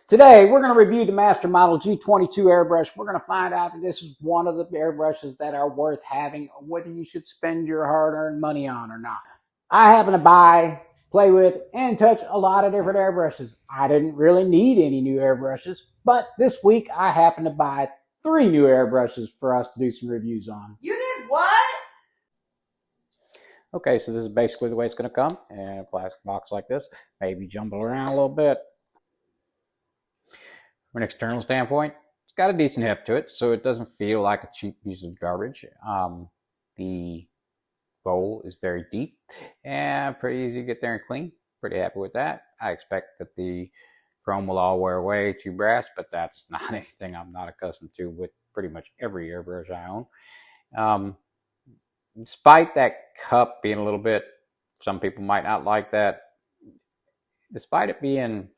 Today, we're going to review the Master Model G22 airbrush. We're going to find out if this is one of the airbrushes that are worth having, or whether you should spend your hard-earned money on or not. I happen to buy, play with, and touch a lot of different airbrushes. I didn't really need any new airbrushes, but this week I happen to buy 3 new airbrushes for us to do some reviews on. You did what? Okay, so this is basically the way it's going to come in a plastic box like this. Maybe jumble around a little bit. From an external standpoint, it's got a decent heft to it, so it doesn't feel like a cheap piece of garbage. The bowl is very deep and pretty easy to get there and clean. Pretty happy with that. I expect that the chrome will all wear away to brass, but that's not anything I'm not accustomed to with pretty much every airbrush I own. Despite that cup being a little bit, some people might not like that. Despite it being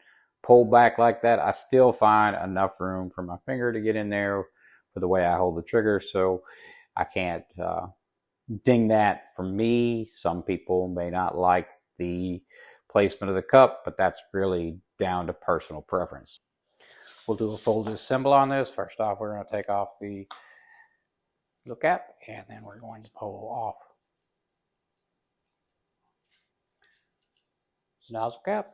pulled back like that, I still find enough room for my finger to get in there for the way I hold the trigger, so I can't ding that. For me, some people may not like the placement of the cup, but that's really down to personal preference. We'll do a full disassemble on this. First off, we're going to take off the cap, and then we're going to pull off the nozzle cap,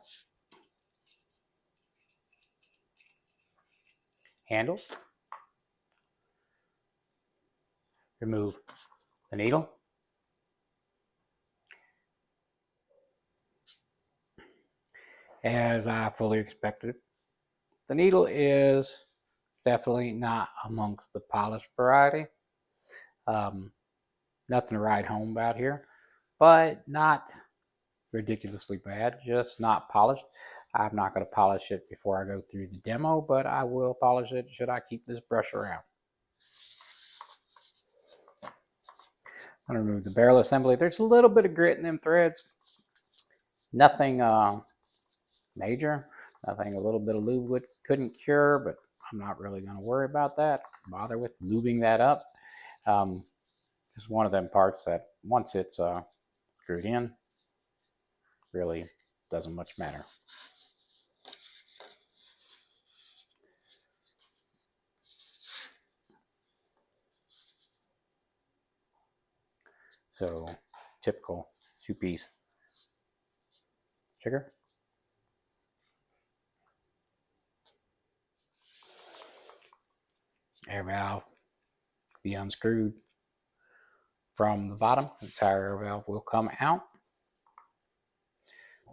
handle, remove the needle, as I fully expected. The needle is definitely not amongst the polished variety. Nothing to write home about here, but not ridiculously bad, just not polished. I'm not going to polish it before I go through the demo, but I will polish it should I keep this brush around. I'm going to remove the barrel assembly. There's a little bit of grit in them threads. Nothing major. Nothing a little bit of lube couldn't cure, but I'm not really going to worry about that. Bother with lubing that up. It's one of them parts that once it's screwed in, really doesn't much matter. So, typical 2-piece trigger. Air valve be unscrewed from the bottom. The entire air valve will come out,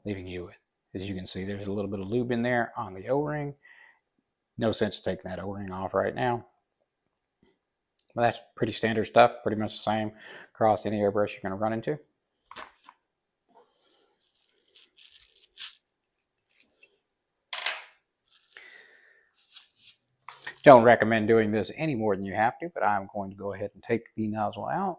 leaving you with, as you can see, there's a little bit of lube in there on the O-ring. No sense taking that O-ring off right now. But that's pretty standard stuff, pretty much the same across any airbrush you're going to run into. Don't recommend doing this any more than you have to, but I'm going to go ahead and take the nozzle out.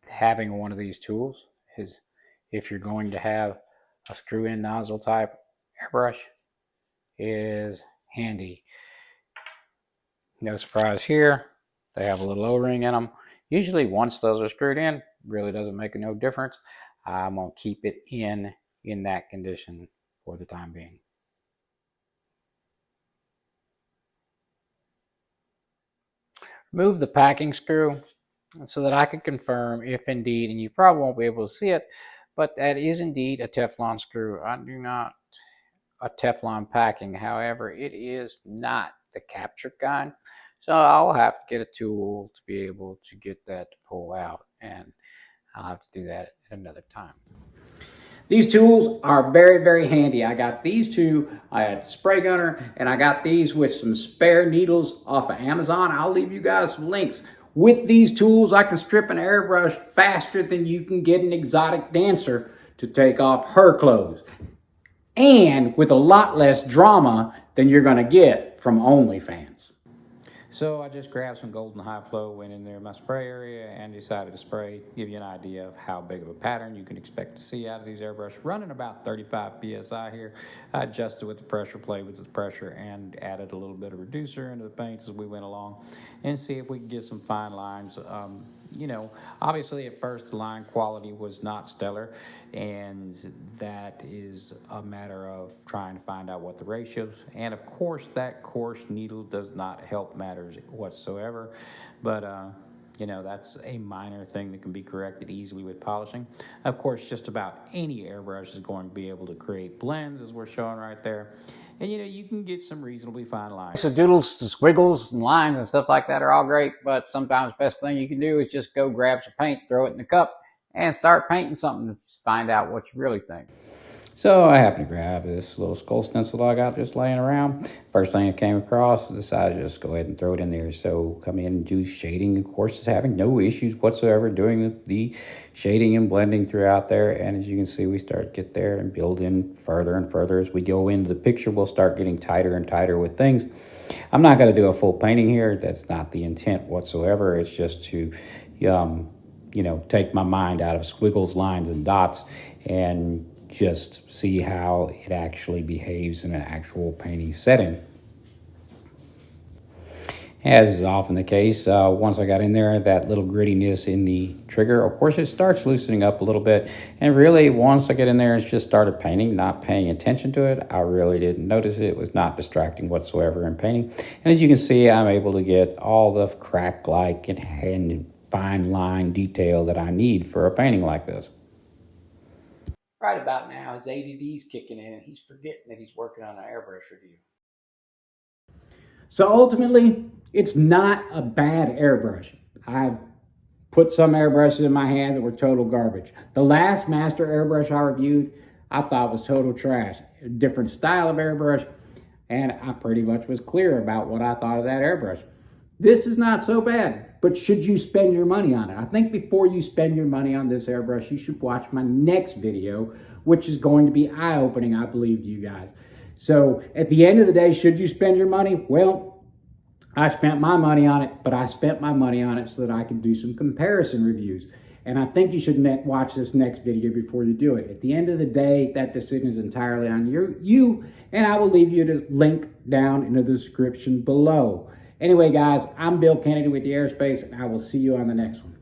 Having one of these tools is, if you're going to have a screw-in nozzle type airbrush, is handy. No surprise here, they have a little O-ring in them. Usually once those are screwed in, really doesn't make no difference. I'm going to keep it in that condition for the time being. Remove the packing screw so that I can confirm if indeed, and you probably won't be able to see it, but that is indeed a Teflon screw. I do not a Teflon packing. However, it is not the captured kind. So I'll have to get a tool to be able to get that to pull out, and I'll have to do that at another time. These tools are very, very handy. I got these two. I had a spray gunner, and I got these with some spare needles off of Amazon. I'll leave you guys some links. With these tools, I can strip an airbrush faster than you can get an exotic dancer to take off her clothes, and with a lot less drama than you're going to get from OnlyFans. So I just grabbed some golden high flow, went in there in my spray area, and decided to spray, give you an idea of how big of a pattern you can expect to see out of these airbrushes. Running about 35 psi here. I adjusted with the pressure, played with the pressure, and added a little bit of reducer into the paints as we went along, and see if we can get some fine lines. you know, obviously at first the line quality was not stellar, and that is a matter of trying to find out what the ratios, and of course that coarse needle does not help matters whatsoever, but you know, that's a minor thing that can be corrected easily with polishing. Of course, just about any airbrush is going to be able to create blends, as we're showing right there. And you know, you can get some reasonably fine lines. So doodles, squiggles, and lines and stuff like that are all great, but sometimes the best thing you can do is just go grab some paint, throw it in the cup, and start painting something to find out what you really think. So I happened to grab this little skull stencil I got just laying around. First thing I came across, I decided to just go ahead and throw it in there. So come in and do shading. Of course, it's having no issues whatsoever doing the shading and blending throughout there. And as you can see, we start to get there and build in further and further. As we go into the picture, we'll start getting tighter and tighter with things. I'm not going to do a full painting here. That's not the intent whatsoever. It's just to, you know, take my mind out of squiggles, lines, and dots and just see how it actually behaves in an actual painting setting. As is often the case, once I got in there, that little grittiness in the trigger, of course, it starts loosening up a little bit. And really, once I get in there and just started painting, not paying attention to it, I really didn't notice it. It was not distracting whatsoever in painting. And as you can see, I'm able to get all the crack-like and fine line detail that I need for a painting like this. Right about now, his ADD's kicking in, and he's forgetting that he's working on an airbrush review. So ultimately, it's not a bad airbrush. I've put some airbrushes in my hand that were total garbage. The last master airbrush I reviewed, I thought was total trash. A different style of airbrush, and I pretty much was clear about what I thought of that airbrush. This is not so bad, but should you spend your money on it? I think before you spend your money on this airbrush, you should watch my next video, which is going to be eye-opening, I believe, to you guys. So at the end of the day, should you spend your money? Well, I spent my money on it, but I spent my money on it so that I could do some comparison reviews. And I think you should watch this next video before you do it. At the end of the day, that decision is entirely on you, and I will leave you the link down in the description below. Anyway, guys, I'm Bill Kennedy with the Airspace, and I will see you on the next one.